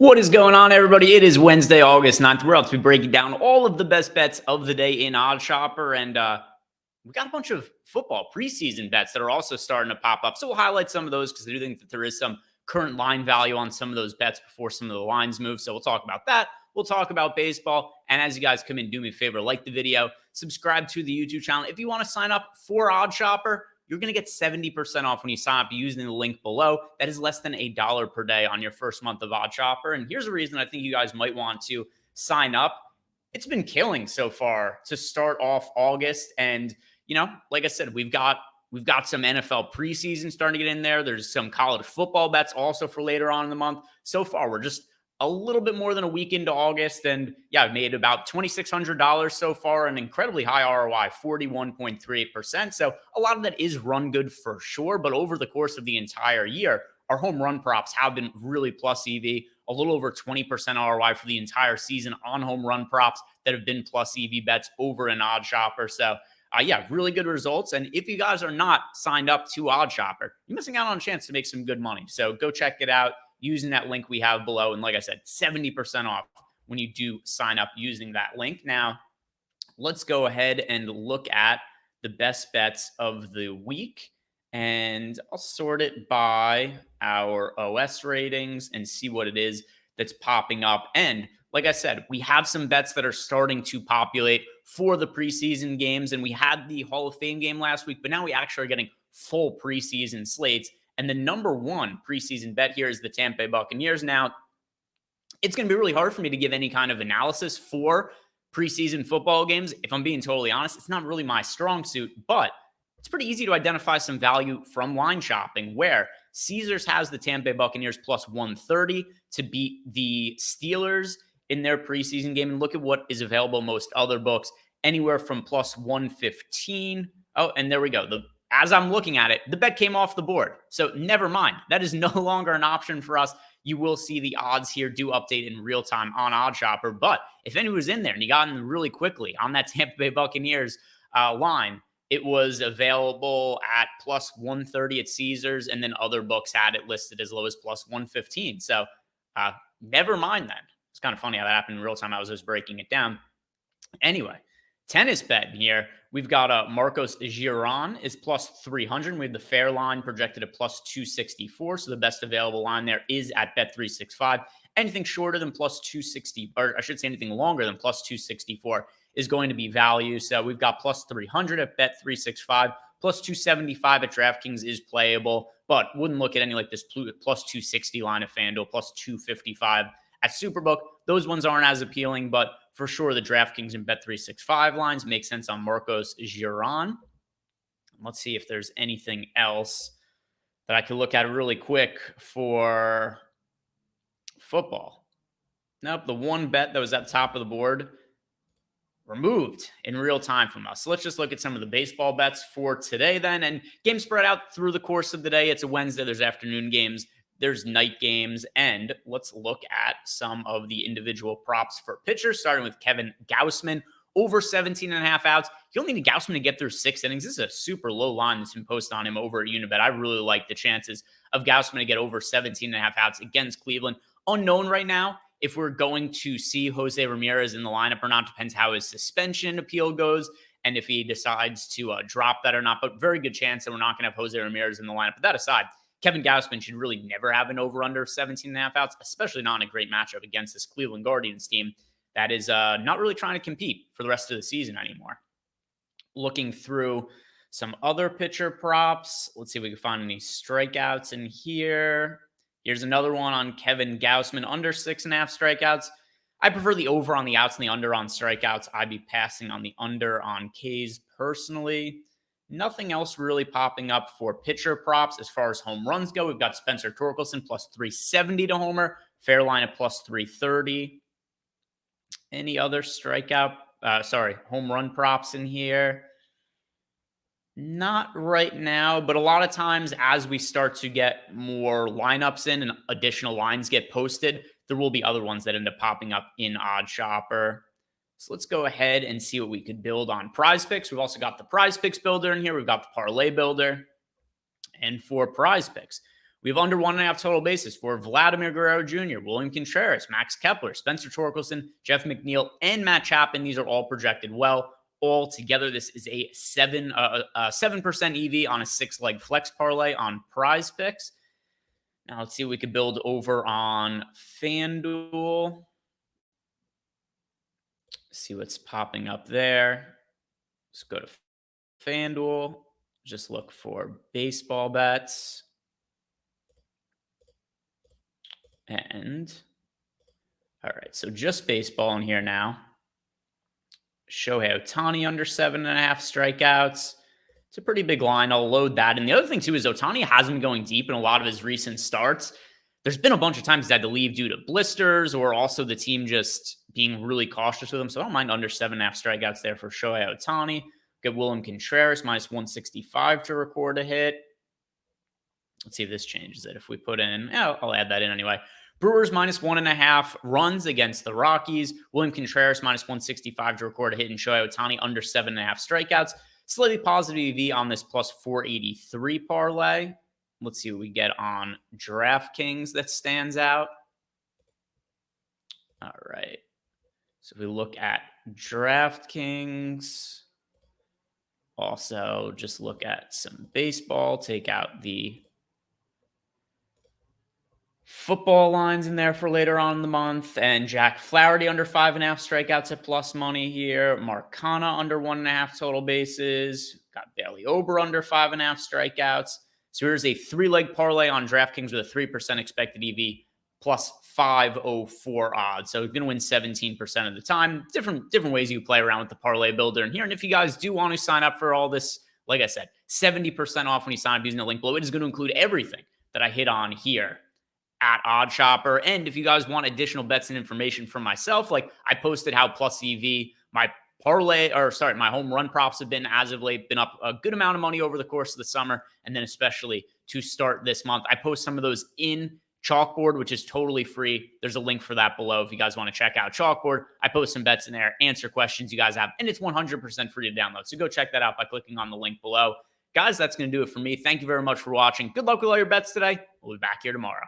What is going on, everybody? It is Wednesday, August 9th. We're about to be breaking down all of the best bets of the day in OddsShopper, and we got a bunch of football preseason bets that are also starting to pop up. So we'll highlight some of those because I do think that there is some current line value on some of those bets before some of the lines move. So we'll talk about that. We'll talk about baseball. And as you guys come in, do me a favor, like the video, subscribe to the YouTube channel. If you want to sign up for OddsShopper, you're going to get 70% off when you sign up using the link below. That is less than $1 per day on your first month of OddsShopper. And here's a reason I think you guys might want to sign up. It's been killing so far to start off August. And, you know, like I said, we've got some NFL preseason starting to get in there. There's some college football bets also for later on in the month. So far, we're just a little bit more than a week into August. And yeah, I've made about $2,600 so far, an incredibly high ROI, 41.38%. So a lot of that is run good for sure. But over the course of the entire year, our home run props have been really plus EV, a little over 20% ROI for the entire season on home run props that have been plus EV bets over an OddsShopper. So yeah, really good results. And if you guys are not signed up to OddsShopper, you're missing out on a chance to make some good money. So go check it out using that link we have below. And like I said, 70% off when you do sign up using that link. Now, let's go ahead and look at the best bets of the week. And I'll sort it by our OS ratings and see what it is that's popping up. And like I said, we have some bets that are starting to populate for the preseason games. And we had the Hall of Fame game last week, but now we actually are getting full preseason slates. And the number one preseason bet here is the Tampa Bay Buccaneers. Now, it's going to be really hard for me to give any kind of analysis for preseason football games. If I'm being totally honest, it's not really my strong suit, but it's pretty easy to identify some value from line shopping, where Caesars has the Tampa Bay Buccaneers plus 130 to beat the Steelers in their preseason game. And look at what is available in most other books, anywhere from plus 115. Oh, and there we go. As I'm looking at it, the bet came off the board. So never mind. That is no longer an option for us. You will see the odds here do update in real time on OddsShopper. But if anyone was in there and you got in really quickly on that Tampa Bay Buccaneers line, it was available at plus 130 at Caesars, and then other books had it listed as low as plus 115. So never mind that. It's kind of funny how that happened in real time. I was just breaking it down. Anyway, tennis bet here. We've got Marcos Giron is plus 300. We have the fair line projected at plus 264. So the best available line there is at Bet365. Anything shorter than plus 260, or I should say anything longer than plus 264 is going to be value. So we've got plus 300 at Bet365. Plus 275 at DraftKings is playable, but wouldn't look at any like this plus 260 line at FanDuel, plus 255 at Superbook. Those ones aren't as appealing, but for sure the DraftKings and Bet365 lines make sense on Marcos Giron. Let's see if there's anything else that I could look at really quick for football. Nope, the one bet that was at the top of the board removed in real time from us. So let's just look at some of the baseball bets for today then. And games spread out through the course of the day. It's a Wednesday. There's afternoon games. There's night games. And let's look at some of the individual props for pitchers, starting with Kevin Gausman, over 17.5 outs. You only need Gausman to get through 6 innings. This is a super low line that's been posted on him over at Unibet. I really like the chances of Gausman to get over 17.5 outs against Cleveland. Unknown right now if we're going to see Jose Ramirez in the lineup or not. Depends how his suspension appeal goes and if he decides to drop that or not. But very good chance that we're not going to have Jose Ramirez in the lineup. But that aside, Kevin Gausman should really never have an over-under 17.5 outs, especially not in a great matchup against this Cleveland Guardians team that is not really trying to compete for the rest of the season anymore. Looking through some other pitcher props, let's see if we can find any strikeouts in here. Here's another one on Kevin Gausman, under 6.5 strikeouts. I prefer the over on the outs and the under on strikeouts. I'd be passing on the under on Ks personally. Nothing else really popping up for pitcher props as far as home runs go. We've got Spencer Torkelson plus 370 to homer, fair line at plus 330. Any other home run props in here? Not right now, but a lot of times as we start to get more lineups in and additional lines get posted, there will be other ones that end up popping up in OddsShopper. So let's go ahead and see what we could build on PrizePicks. We've also got the PrizePicks builder in here. We've got the Parlay builder. And for PrizePicks, We have under 1.5 total bases for Vladimir Guerrero Jr., William Contreras, Max Kepler, Spencer Torkelson, Jeff McNeil, and Matt Chapman. These are all projected well. All together, this is a 7% EV on a 6-leg flex parlay on PrizePicks. Now let's see what we could build over on FanDuel. See what's popping up there. Let's go to FanDuel. Just look for baseball bets. And all right, so just baseball in here now. Shohei Ohtani under 7.5 strikeouts. It's a pretty big line. I'll load that. And the other thing, too, is Ohtani hasn't been going deep in a lot of his recent starts. There's been a bunch of times he's had to leave due to blisters or also the team just being really cautious with him. So I don't mind under 7.5 strikeouts there for Shohei Ohtani. Get William Contreras minus 165 to record a hit. Let's see if this changes it. If we put in, I'll add that in anyway. Brewers minus 1.5 runs against the Rockies. William Contreras minus 165 to record a hit, and Shohei Ohtani under 7.5 strikeouts. Slightly positive EV on this plus 483 parlay. Let's see what we get on DraftKings that stands out. All right. So if we look at DraftKings, also just look at some baseball, take out the football lines in there for later on in the month, and Jack Flaherty under 5.5 strikeouts at plus money here. Mark Canha under 1.5 total bases. Got Bailey Ober under 5.5 strikeouts. So here's a 3-leg parlay on DraftKings with a 3% expected EV plus 504 odds. So you're going to win 17% of the time. Different ways you play around with the parlay builder in here. And if you guys do want to sign up for all this, like I said, 70% off when you sign up using the link below. It is going to include everything that I hit on here at Odd Shopper. And if you guys want additional bets and information from myself, like I posted how plus EV, my home run props have been as of late, been up a good amount of money over the course of the summer. And then especially to start this month, I post some of those in Chalkboard, which is totally free. There's a link for that below if you guys want to check out Chalkboard. I post some bets in there, answer questions you guys have, and it's 100% free to download. So go check that out by clicking on the link below. Guys, that's going to do it for me. Thank you very much for watching. Good luck with all your bets today. We'll be back here tomorrow.